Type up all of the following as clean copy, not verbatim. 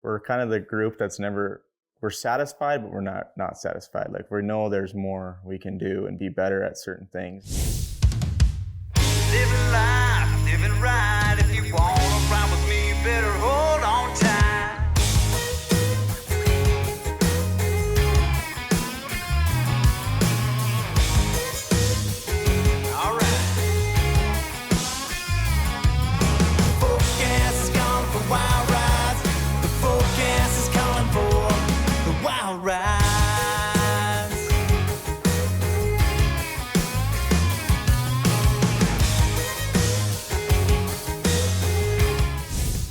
we're kind of the group that's we're satisfied, but we're not satisfied. Like, we know there's more we can do and be better at certain things. Living life, living right. If you want to ride with me, you better hold on tight.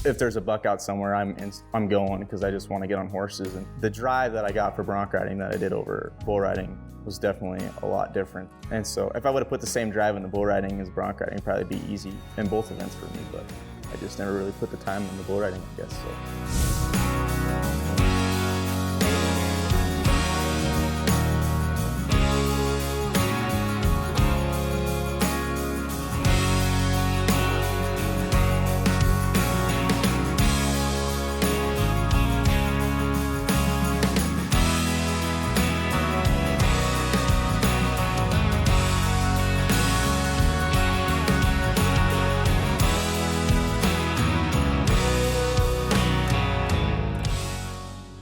If there's a buck out somewhere, I'm going, because I just want to get on horses. And the drive that I got for bronc riding that I did over bull riding was definitely a lot different. And so if I would have put the same drive into bull riding as bronc riding, it'd probably be easy in both events for me, but I just never really put the time in the bull riding, I guess. So.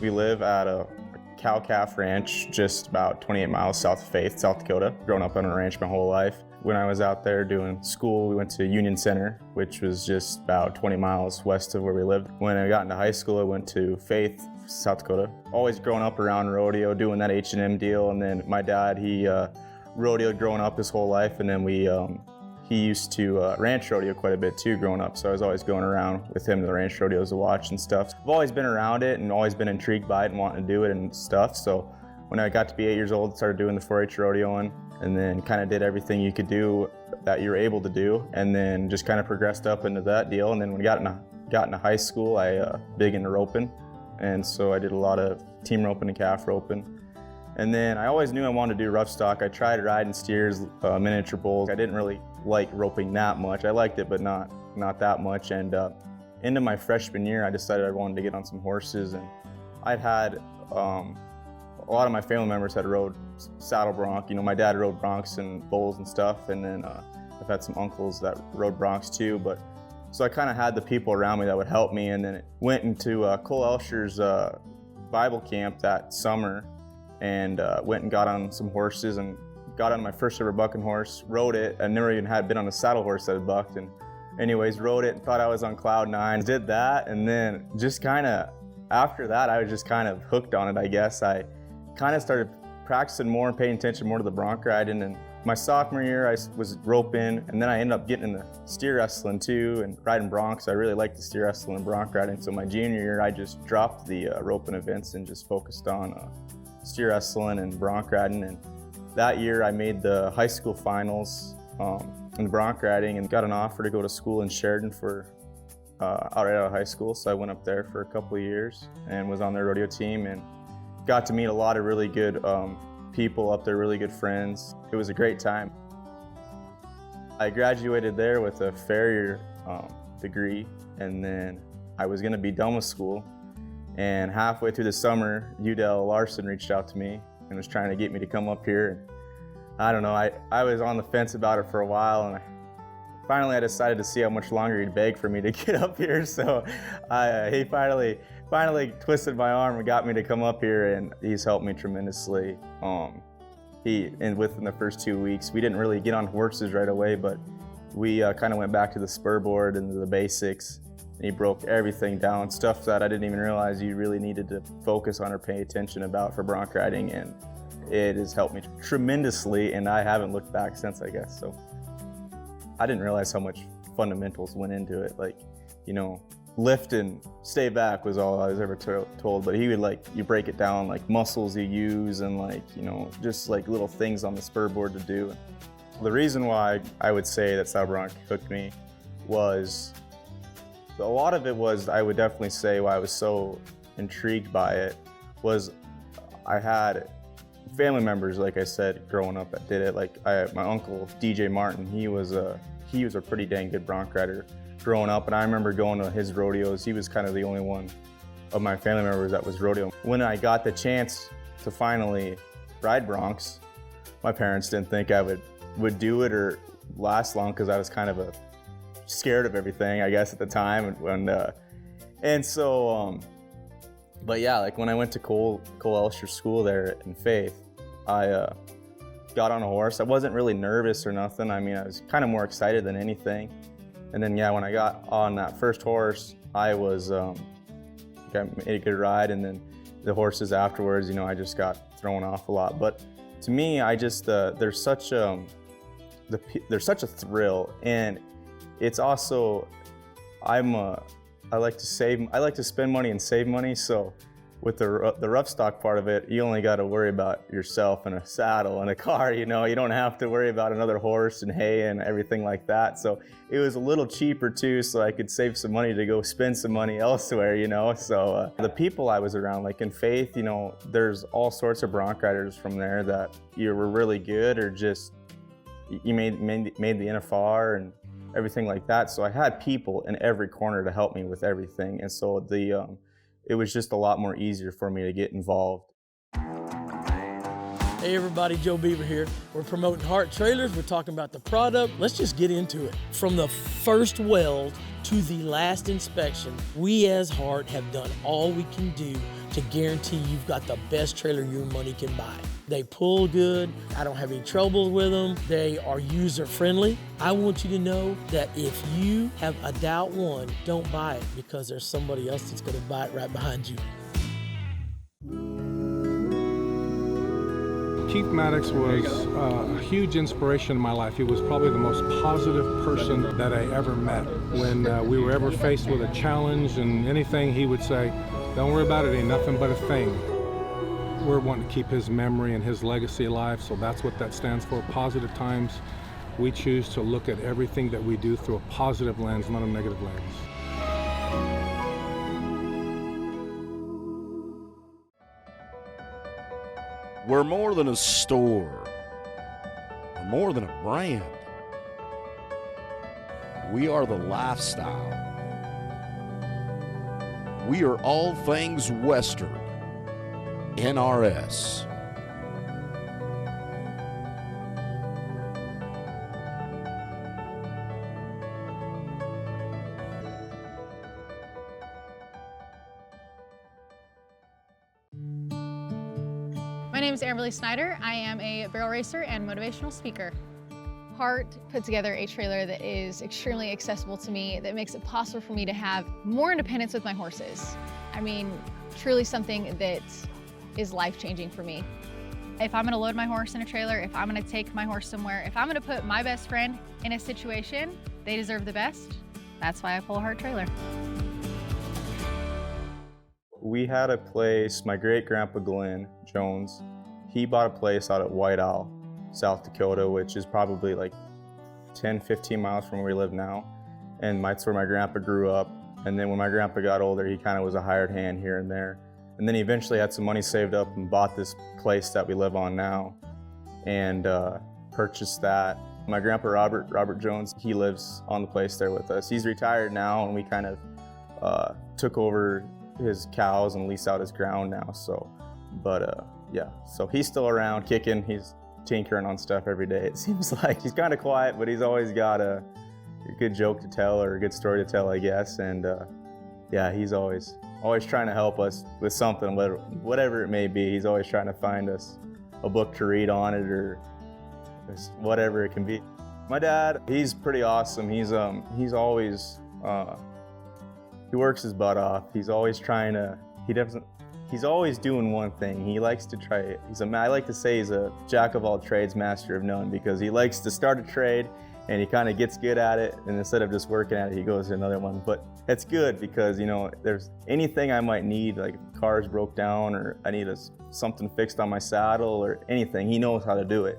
We live at a cow-calf ranch just about 28 miles south of Faith, South Dakota. Grown up on a ranch my whole life. When I was out there doing school, we went to Union Center, which was just about 20 miles west of where we lived. When I got into high school, I went to Faith, South Dakota. Always growing up around rodeo, doing that H&M deal, and then my dad, he rodeoed growing up his whole life, and then he used to ranch rodeo quite a bit too growing up, so I was always going around with him to the ranch rodeos to watch and stuff. I've always been around it and always been intrigued by it and wanting to do it and stuff, so when I got to be 8 years old, started doing the 4-H rodeoing, and then kind of did everything you could do that you were able to do, and then just kind of progressed up into that deal. And then when I got into high school, I big into roping, and so I did a lot of team roping and calf roping. And then I always knew I wanted to do rough stock. I tried riding steers, miniature bulls. I didn't really like roping that much. I liked it, but not that much. And into my freshman year, I decided I wanted to get on some horses. And I'd had a lot of my family members had rode saddle bronc. You know, my dad rode broncs and bulls and stuff. And then I've had some uncles that rode broncs too. But so I kind of had the people around me that would help me. And then it went into Cole Elsher's Bible camp that summer. And went and got on some horses and got on my first ever bucking horse, rode it. I never even had been on a saddle horse that had bucked, and anyways, rode it and thought I was on cloud nine. Did that, and then just kind of, after that, I was just kind of hooked on it, I guess. I kind of started practicing more and paying attention more to the bronc riding, and my sophomore year I was roping, and then I ended up getting into steer wrestling too and riding broncs. I really liked the steer wrestling and bronc riding, so my junior year I just dropped the roping events and just focused on steer wrestling and bronc riding. And that year I made the high school finals in bronc riding and got an offer to go to school in Sheridan for right out of high school. So I went up there for a couple of years and was on their rodeo team and got to meet a lot of really good people up there, really good friends. It was a great time. I graduated there with a farrier degree, and then I was gonna be done with school. And halfway through the summer, Eudell Larsen reached out to me and was trying to get me to come up here. And I don't know, I was on the fence about it for a while, and finally I decided to see how much longer he'd beg for me to get up here. So he finally twisted my arm and got me to come up here, and he's helped me tremendously. Within the first 2 weeks, we didn't really get on horses right away, but we kind of went back to the spur board and the basics. He broke everything down, stuff that I didn't even realize you really needed to focus on or pay attention about for bronc riding, and it has helped me tremendously, and I haven't looked back since, I guess. So I didn't realize how much fundamentals went into it. Like, you know, lift and stay back was all I was ever told, but he would you break it down, like muscles you use and just like little things on the spur board to do. The reason why I would say that saddle bronc hooked me was, a lot of it was, I would definitely say why I was so intrigued by it, was I had family members, like I said, growing up that did it. My uncle, DJ Martin, he was a pretty dang good bronc rider growing up, and I remember going to his rodeos. He was kind of the only one of my family members that was rodeo. When I got the chance to finally ride broncs, my parents didn't think I would do it or last long because I was kind of scared of everything, I guess, at the time. But yeah, like when I went to Cole Elster School there in Faith, I got on a horse. I wasn't really nervous or nothing. I mean, I was kind of more excited than anything. And then yeah, when I got on that first horse, I made a good ride, and then the horses afterwards, you know, I just got thrown off a lot. But to me, I just there's such a thrill, and it's also I like to spend money and save money. So with the rough stock part of it, you only got to worry about yourself and a saddle and a car. You know, you don't have to worry about another horse and hay and everything like that. So it was a little cheaper too, so I could save some money to go spend some money elsewhere, you know. So the people I was around, like in Faith, you know, there's all sorts of bronc riders from there that you were really good or just you made the NFR and everything like that. So I had people in every corner to help me with everything, and so it was just a lot more easier for me to get involved. Hey everybody, Joe Beaver here. We're promoting Hart Trailers. We're talking about the product. Let's just get into it. From the first weld to the last inspection, we as Hart have done all we can do to guarantee you've got the best trailer your money can buy. They pull good. I don't have any trouble with them. They are user friendly. I want you to know that if you have a doubt one, don't buy it, because there's somebody else that's gonna buy it right behind you. Keith Maddox was a huge inspiration in my life. He was probably the most positive person that I ever met. When we were ever faced with a challenge and anything, he would say, "Don't worry about it, ain't nothing but a thing." We're wanting to keep his memory and his legacy alive, so that's what that stands for, Positive Times. We choose to look at everything that we do through a positive lens, not a negative lens. We're more than a store. We're more than a brand. We are the lifestyle. We are all things Western. NRS. My name is Amberly Snyder. I am a barrel racer and motivational speaker. Hart put together a trailer that is extremely accessible to me, that makes it possible for me to have more independence with my horses. I mean, truly something that is life-changing for me. If I'm gonna load my horse in a trailer, if I'm gonna take my horse somewhere, if I'm gonna put my best friend in a situation, they deserve the best. That's why I pull a Hart trailer. We had a place, my great-grandpa Glenn Jones, he bought a place out at White Owl, South Dakota, which is probably like 10, 15 miles from where we live now. And that's where my grandpa grew up. And then when my grandpa got older, he kind of was a hired hand here and there. And then he eventually had some money saved up and bought this place that we live on now and purchased that. My grandpa Robert Jones, he lives on the place there with us. He's retired now, and we kind of took over his cows and lease out his ground now. So, yeah, so he's still around kicking. He's tinkering on stuff every day, it seems like. He's kind of quiet, but he's always got a good joke to tell or a good story to tell, I guess. And yeah, he's always trying to help us with something, whatever it may be. He's always trying to find us a book to read on it or whatever it can be. My dad, he's pretty awesome. He's always, he works his butt off. He's always he's always doing one thing. He likes to try, I like to say he's a jack of all trades, master of none, because he likes to start a trade and he kind of gets good at it, and instead of just working at it, he goes to another one. But it's good because, you know, there's anything I might need, like if the car's broke down or I need something fixed on my saddle or anything, he knows how to do it.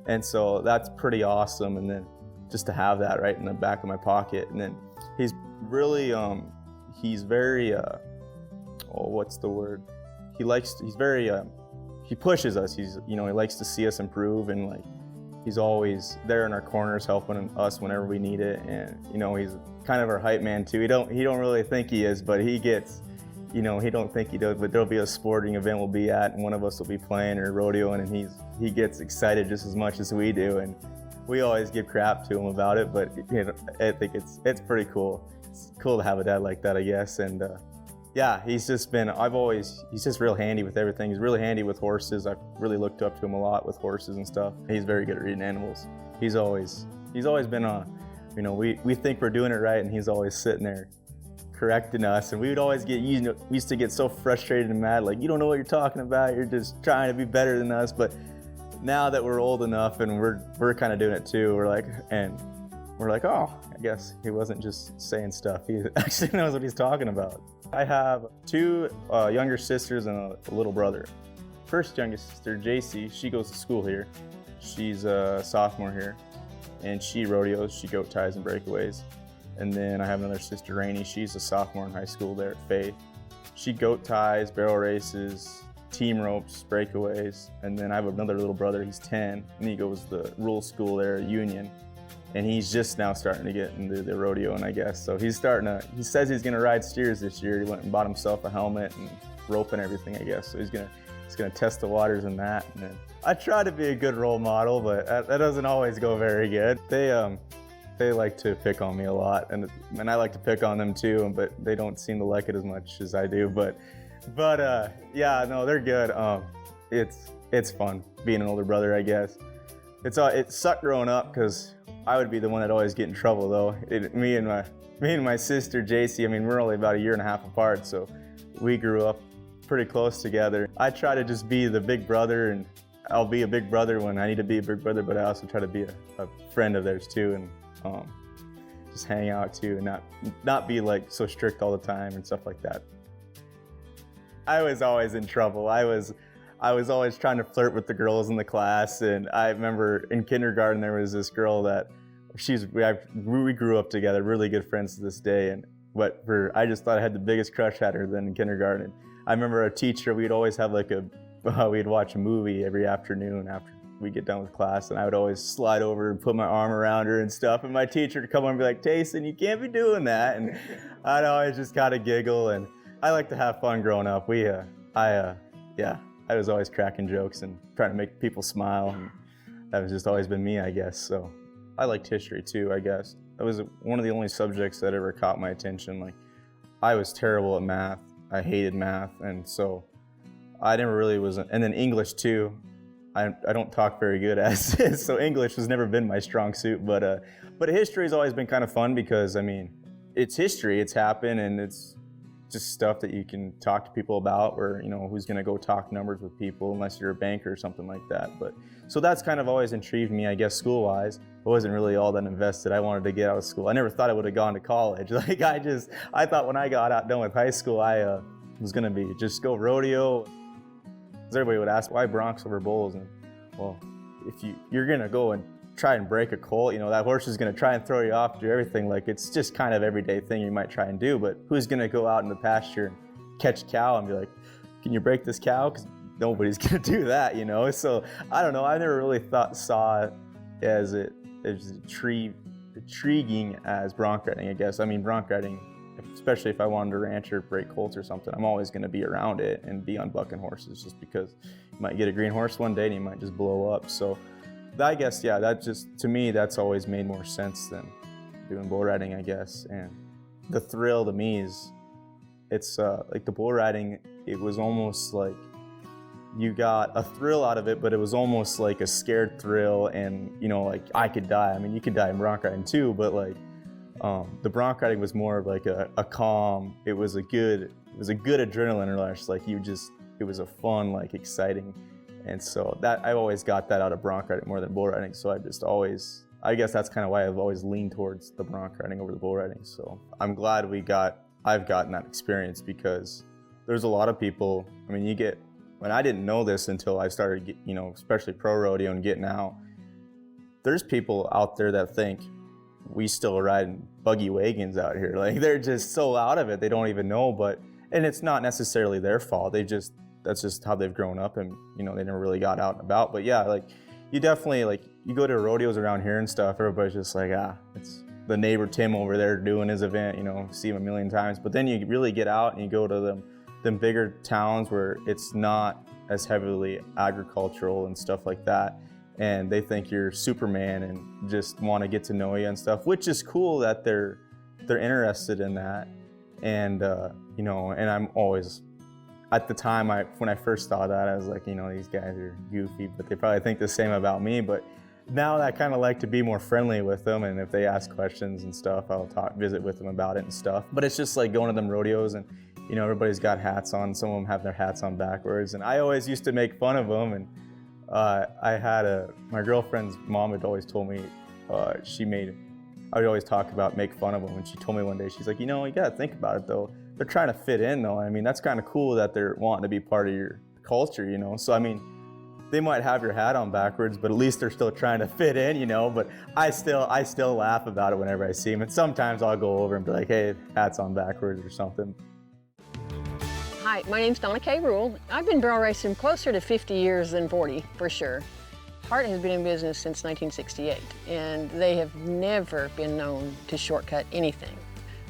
And so that's pretty awesome. And then just to have that right in the back of my pocket. And then he's really, he's very, what's the word? He pushes us. He likes to see us improve, and like, he's always there in our corners helping us whenever we need it. And, you know, he's kind of our hype man too. He don't really think he is, but he gets you know, he don't think he does, but there'll be a sporting event we'll be at and one of us will be playing or rodeoing, and he gets excited just as much as we do, and we always give crap to him about it, but you know, I think it's pretty cool. It's cool to have a dad like that, I guess, and yeah, he's just real handy with everything. He's really handy with horses. I've really looked up to him a lot with horses and stuff. He's very good at reading animals. He's always been on, you know, we think we're doing it right, and he's always sitting there correcting us, and we would always we used to get so frustrated and mad, like, you don't know what you're talking about, you're just trying to be better than us. But now that we're old enough and we're kind of doing it too, we're like, oh, I guess he wasn't just saying stuff, he actually knows what he's talking about. I have two younger sisters and a little brother. First youngest sister, JC, she goes to school here. She's a sophomore here, and she rodeos, she goat ties and breakaways. And then I have another sister, Rainey. She's a sophomore in high school there at Faith. She goat ties, barrel races, team ropes, breakaways. And then I have another little brother, he's 10, and he goes to the rural school there at Union. And he's just now starting to get into the rodeoing, I guess. So he says he's gonna ride steers this year. He went and bought himself a helmet and rope and everything, I guess. So he's gonna test the waters in that. And then I try to be a good role model, but that doesn't always go very good. They like to pick on me a lot, and I like to pick on them too, but they don't seem to like it as much as I do. But yeah, no, they're good. It's fun being an older brother, I guess. It sucked growing up because I would be the one that always get in trouble though. Me and my sister JC, I mean, we're only about a year and a half apart, so we grew up pretty close together. I try to just be the big brother, and I'll be a big brother when I need to be a big brother, but I also try to be a friend of theirs too, and just hang out too, and not be like so strict all the time and stuff like that. I was always in trouble. I was always trying to flirt with the girls in the class, and I remember in kindergarten there was this girl that we grew up together, really good friends to this day, I just thought I had the biggest crush at her then in kindergarten. I remember our teacher, we'd always have we'd watch a movie every afternoon after we get done with class, and I would always slide over and put my arm around her and stuff, and my teacher would come over and be like, Tayson, you can't be doing that, and I'd always just kind of giggle, and I like to have fun growing up. I was always cracking jokes and trying to make people smile, and that was just always been me, I guess. So I liked history too, I guess. That was one of the only subjects that ever caught my attention. Like, I was terrible at math. I hated math, and so I never really and then English too. I don't talk very good as is, so English has never been my strong suit, but history has always been kind of fun because, I mean, it's history, it's happened, and it's just stuff that you can talk to people about, or, you know, who's gonna go talk numbers with people unless you're a banker or something like that. But so that's kind of always intrigued me, I guess, school-wise. I wasn't really all that invested. I wanted to get out of school. I never thought I would have gone to college. Like, I thought when I got done with high school, I was gonna be just go rodeo. Everybody would ask, why broncs over bulls? And well, if you're gonna go and try and break a colt, you know, that horse is gonna try and throw you off, do everything. Like, it's just kind of everyday thing you might try and do, but who's gonna go out in the pasture and catch a cow and be like, can you break this cow? Because nobody's gonna do that, you know? So I don't know, I never really saw it as intriguing as bronc riding, I guess. I mean, bronc riding, especially if I wanted to ranch or break colts or something, I'm always going to be around it and be on bucking horses, just because you might get a green horse one day and you might just blow up. So I guess, yeah, that just, to me, that's always made more sense than doing bull riding, I guess. And the thrill to me is, it's like the bull riding, it was almost like you got a thrill out of it, but it was almost like a scared thrill, and, you know, like, I could die. I mean, you could die in bronc riding too, but like, the bronc riding was more of like a calm. It was a good adrenaline rush. Like, it was a fun, like, exciting, and so that I always got that out of bronc riding more than bull riding. So I guess that's kind of why I've always leaned towards the bronc riding over the bull riding. So I'm glad I've gotten that experience, because there's a lot of people. I mean, when I didn't know this until I started, you know, especially pro rodeo and getting out. There's people out there that think we still ride in buggy wagons out here. Like, they're just so out of it, they don't even know. And it's not necessarily their fault. That's just how they've grown up, and, you know, they never really got out and about. But yeah, like, you definitely, like, you go to rodeos around here and stuff, everybody's just like, it's the neighbor Tim over there doing his event, you know, see him a million times. But then you really get out and you go to them bigger towns where it's not as heavily agricultural and stuff like that, and they think you're Superman and just want to get to know you and stuff, which is cool that they're interested in that. And you know, and I'm always, at the time, when I first saw that, I was like, you know, these guys are goofy, but they probably think the same about me. But now I kind of like to be more friendly with them, and if they ask questions and stuff, I'll visit with them about it and stuff. But it's just like going to them rodeos, and you know, everybody's got hats on. Some of them have their hats on backwards, and I always used to make fun of them. And my girlfriend's mom had always told me, I would always talk about make fun of them, and she told me one day, she's like, you know, you gotta think about it though. They're trying to fit in though. I mean, that's kind of cool that they're wanting to be part of your culture, you know? So I mean, they might have your hat on backwards, but at least they're still trying to fit in, you know? But I still laugh about it whenever I see them. And sometimes I'll go over and be like, hey, hat's on backwards or something. Hi, my name's Donna K. Rule. I've been barrel racing closer to 50 years than 40, for sure. Hart has been in business since 1968, and they have never been known to shortcut anything.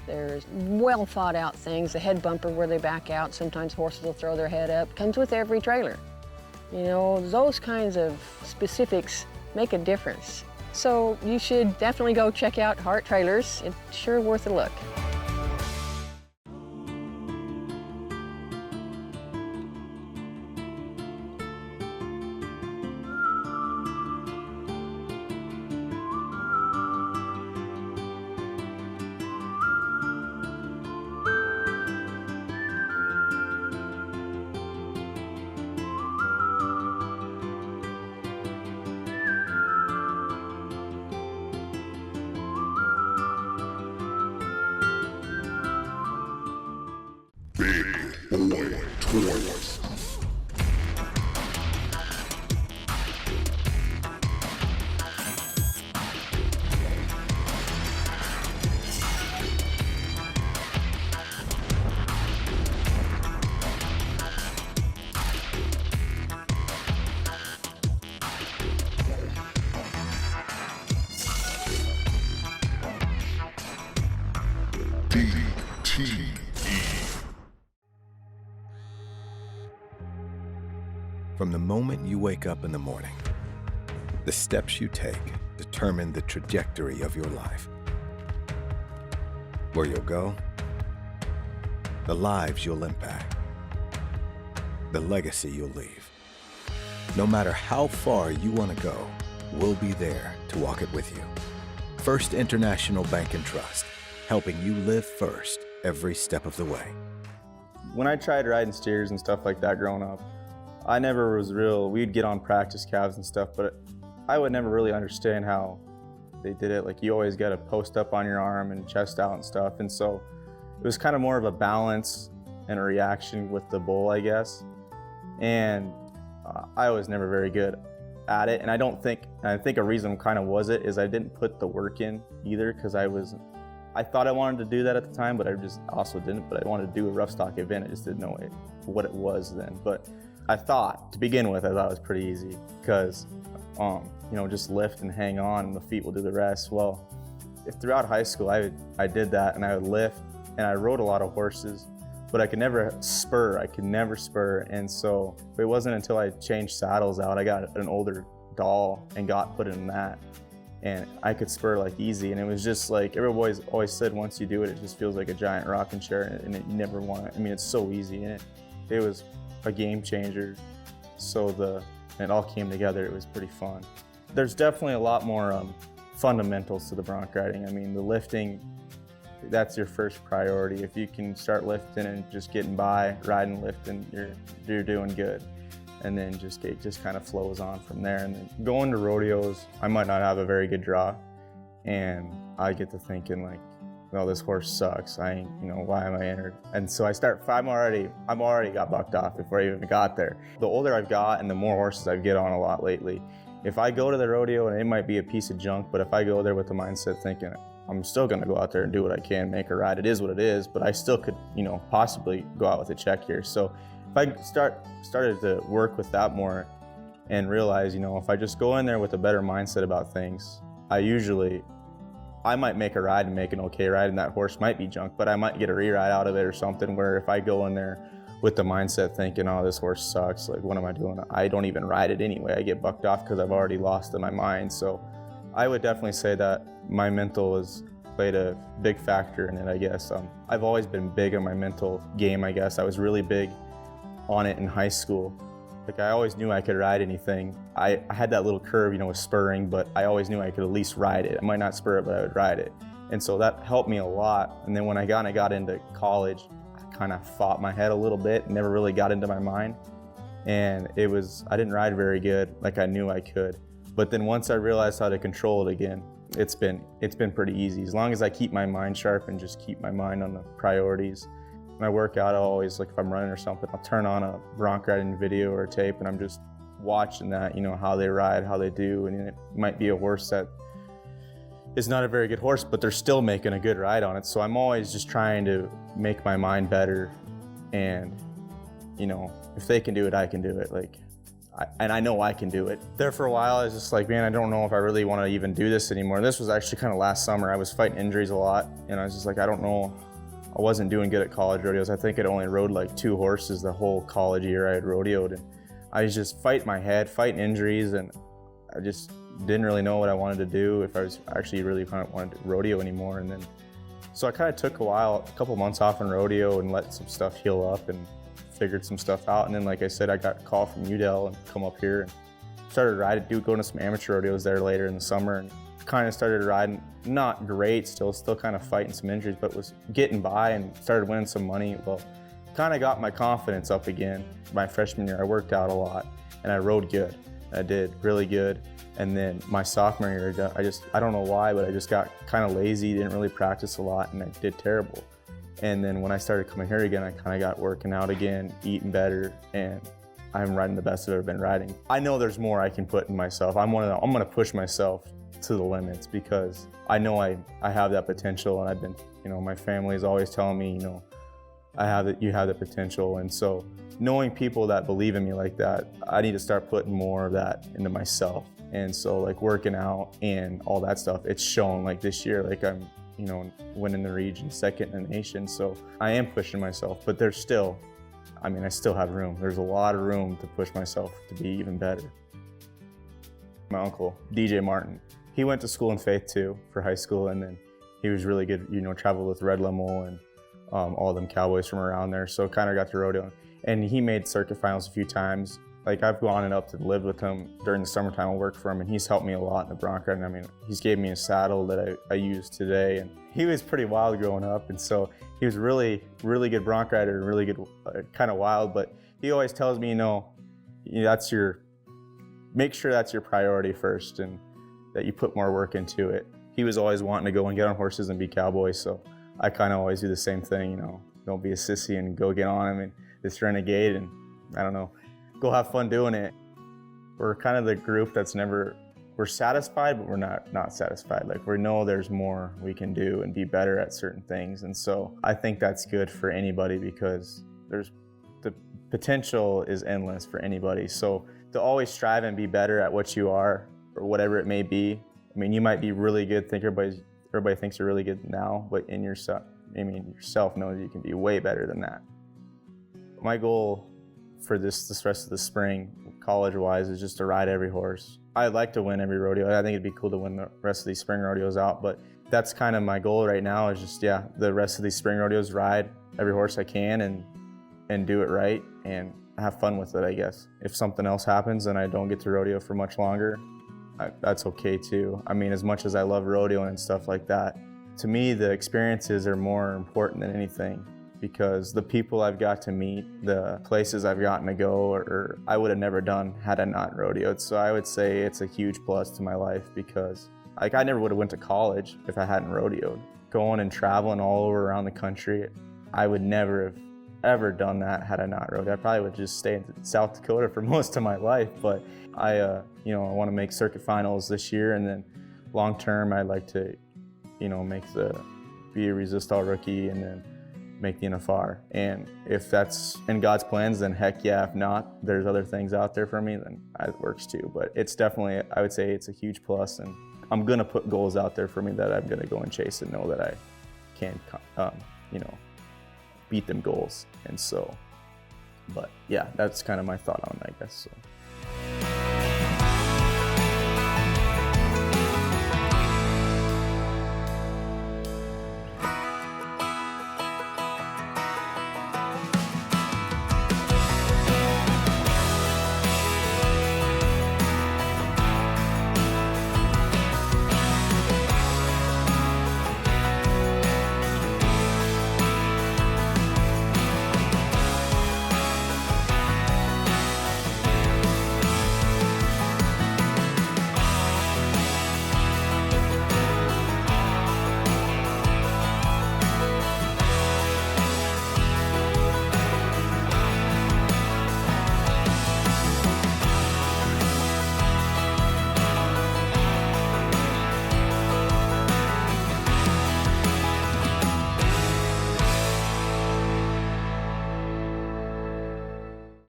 There's well thought out things, the head bumper where they back out, sometimes horses will throw their head up, comes with every trailer. You know, those kinds of specifics make a difference. So you should definitely go check out Hart Trailers. It's sure worth a look. Boy Toys. From the moment you wake up in the morning, the steps you take determine the trajectory of your life. Where you'll go, the lives you'll impact, the legacy you'll leave. No matter how far you want to go, we'll be there to walk it with you. First International Bank and Trust, helping you live first every step of the way. When I tried riding steers and stuff like that growing up, I never was we'd get on practice calves and stuff, but I would never really understand how they did it. Like, you always got to post up on your arm and chest out and stuff. And so it was kind of more of a balance and a reaction with the bull, I guess. And I was never very good at it. And I think a reason kind of was it is I didn't put the work in either, because I thought I wanted to do that at the time, but I just also didn't. But I wanted to do a rough stock event. I just didn't know what it was then. But I thought, to begin with, I thought it was pretty easy because, you know, just lift and hang on and the feet will do the rest. Well, throughout high school, I did that, and I would lift, and I rode a lot of horses, but I could never spur. And so it wasn't until I changed saddles out, I got an older doll and got put in that, and I could spur like easy. And it was just like, everybody's always said, once you do it, it just feels like a giant rocking chair, and you never want to, I mean, it's so easy, and it was a game changer. So it all came together. It was pretty fun. There's definitely a lot more fundamentals to the bronc riding. I mean, the lifting, that's your first priority. If you can start lifting and just getting by, riding, lifting, you're doing good. And then it just kind of flows on from there. And then going to rodeos, I might not have a very good draw, and I get to thinking like, well, this horse sucks. Why am I entered? And so I'm already got bucked off before I even got there. The older I've got and the more horses I get on a lot lately, if I go to the rodeo, and it might be a piece of junk, but if I go there with the mindset thinking, I'm still gonna go out there and do what I can, make a ride, it is what it is, but I still could, possibly go out with a check here. So if I started to work with that more and realize, if I just go in there with a better mindset about things, I might make a ride and make an okay ride, and that horse might be junk, but I might get a re-ride out of it or something, where if I go in there with the mindset thinking, oh, this horse sucks, like what am I doing? I don't even ride it anyway. I get bucked off because I've already lost in my mind. So I would definitely say that my mental has played a big factor in it, I guess. I've always been big on my mental game, I guess. I was really big on it in high school. Like I always knew I could ride anything. I had that little curve, with spurring, but I always knew I could at least ride it. I might not spur it, but I would ride it. And so that helped me a lot. And then when I got into college, I kind of fought my head a little bit, never really got into my mind. And I didn't ride very good like I knew I could. But then once I realized how to control it again, it's been pretty easy. As long as I keep my mind sharp and just keep my mind on the priorities. When I work out, I'll always, like if I'm running or something, I'll turn on a bronc riding video or a tape and I'm just watching that, how they ride, how they do. And it might be a horse that is not a very good horse, but they're still making a good ride on it. So I'm always just trying to make my mind better. And, if they can do it, I can do it. And I know I can do it. There for a while, I was just like, man, I don't know if I really want to even do this anymore. This was actually kind of last summer. I was fighting injuries a lot, and I was just like, I don't know. I wasn't doing good at college rodeos. I think I'd only rode like 2 horses the whole college year I had rodeoed. And I was just fighting my head, fighting injuries, and I just didn't really know what I wanted to do, if I was actually really kind of wanted to rodeo anymore. And then, so I kind of took a couple months off in rodeo and let some stuff heal up and figured some stuff out. And then, like I said, I got a call from Eudell and come up here and started riding, going to some amateur rodeos there later in the summer, and kind of started riding, not great, still kind of fighting some injuries, but was getting by and started winning some money. Well, kind of got my confidence up again. My freshman year, I worked out a lot and I rode good. I did really good. And then my sophomore year, I don't know why, but I just got kind of lazy, didn't really practice a lot, and I did terrible. And then when I started coming here again, I kind of got working out again, eating better, and I'm riding the best I've ever been riding. I know there's more I can put in myself. I'm gonna push myself to the limits because I know I have that potential, and I've been, my family is always telling me, you have the potential. And so knowing people that believe in me like that, I need to start putting more of that into myself. And so like working out and all that stuff, it's shown like this year, like I'm, winning the region, second in the nation. So I am pushing myself, but there's still, I still have room. There's a lot of room to push myself to be even better. My uncle, DJ Martin, he went to school in Faith too for high school, and then he was really good, traveled with Red Limo and all them cowboys from around there. So kind of got to rodeo. And he made circuit finals a few times. Like I've gone and up to live with him during the summertime. I work for him, and he's helped me a lot in the bronc riding. He's gave me a saddle that I use today, and he was pretty wild growing up. And so he was really, really good bronc rider, and really good, kind of wild. But he always tells me, make sure that's your priority first, and that you put more work into it. He was always wanting to go and get on horses and be cowboys, so I kind of always do the same thing. Don't be a sissy and go get on him and this renegade, and I don't know. Go have fun doing it. We're kind of the group that's we're satisfied, but we're not satisfied. Like we know there's more we can do and be better at certain things. And so I think that's good for anybody because the potential is endless for anybody. So to always strive and be better at what you are or whatever it may be. You might be really good, everybody thinks you're really good now, but in yourself, yourself knows you can be way better than that. My goal for this rest of the spring, college-wise, is just to ride every horse. I'd like to win every rodeo. I think it'd be cool to win the rest of these spring rodeos out, but that's kind of my goal right now is just, the rest of these spring rodeos, ride every horse I can and do it right and have fun with it, I guess. If something else happens and I don't get to rodeo for much longer, that's okay too. As much as I love rodeoing and stuff like that, to me, the experiences are more important than anything. Because the people I've got to meet, the places I've gotten to go, or I would have never done had I not rodeoed. So I would say it's a huge plus to my life because I never would have went to college if I hadn't rodeoed. Going and traveling all over around the country, I would never have ever done that had I not rodeoed. I probably would just stay in South Dakota for most of my life, but I want to make circuit finals this year, and then long term I'd like to, be a resist all rookie and then make the NFR. And if that's in God's plans, then heck yeah. If not, there's other things out there for me, then it works too. But it's definitely, I would say it's a huge plus, and I'm gonna put goals out there for me that I'm gonna go and chase and know that I can, beat them goals. And so But yeah, that's kind of my thought on it, I guess. So.